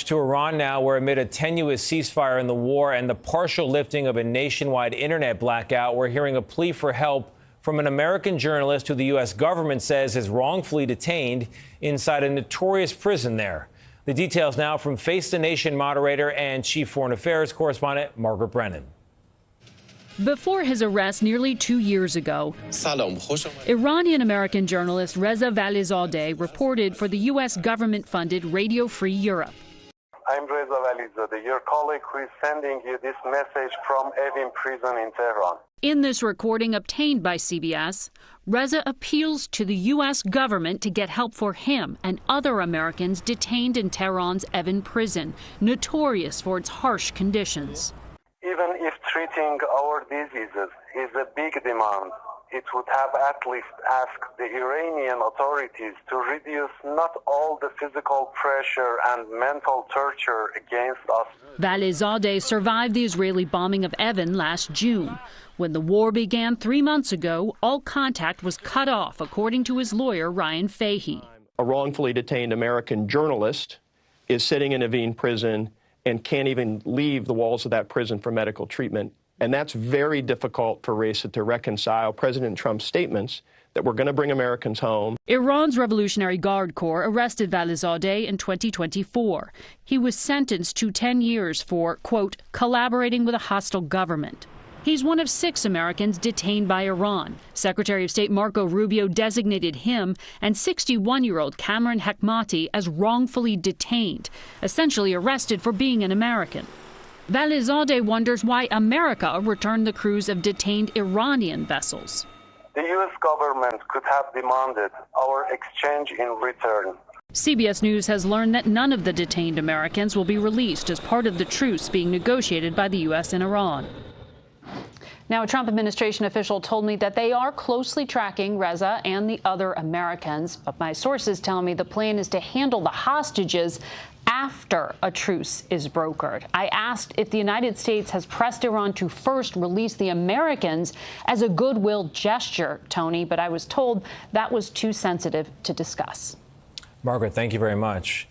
to Iran now, where amid a tenuous ceasefire in the war and the partial lifting of a nationwide internet blackout, we're hearing a plea for help from an American journalist who the U.S. government says is wrongfully detained inside a notorious prison there. The details now from Face the Nation moderator and chief foreign affairs correspondent Margaret Brennan. Before his arrest nearly 2 years ago, Iranian-American journalist Reza Valizadeh reported for the U.S. government-funded Radio Free Europe. I'm Reza Valizadeh, your colleague who is sending you this message from Evin prison in Tehran. In this recording obtained by CBS, Reza appeals to the U.S. government to get help for him and other Americans detained in Tehran's Evin prison, notorious for its harsh conditions. Even if treating our diseases is a big demand, it would have at least asked the Iranian authorities to reduce not all the physical pressure and mental torture against us. Valizadeh survived the Israeli bombing of Evin last June. When the war began 3 months ago, all contact was cut off, according to his lawyer, Ryan Fahey. A wrongfully detained American journalist is sitting in Evin prison and can't even leave the walls of that prison for medical treatment. And that's very difficult for Reza to reconcile President Trump's statements that we're going to bring Americans home. Iran's Revolutionary Guard Corps arrested Valizadeh in 2024. He was sentenced to 10 years for, quote, collaborating with a hostile government. He's one of 6 Americans detained by Iran. Secretary of State Marco Rubio designated him and 61-year-old Cameron Hekmati as wrongfully detained, essentially arrested for being an American. Valizadeh wonders why America returned the crews of detained Iranian vessels. The U.S. government could have demanded our exchange in return. CBS News has learned that none of the detained Americans will be released as part of the truce being negotiated by the U.S. and Iran. Now, a Trump administration official told me that they are closely tracking Reza and the other Americans. But my sources tell me the plan is to handle the hostages after a truce is brokered. I asked if the United States has pressed Iran to first release the Americans as a goodwill gesture, Tony, but I was told that was too sensitive to discuss. Margaret, thank you very much.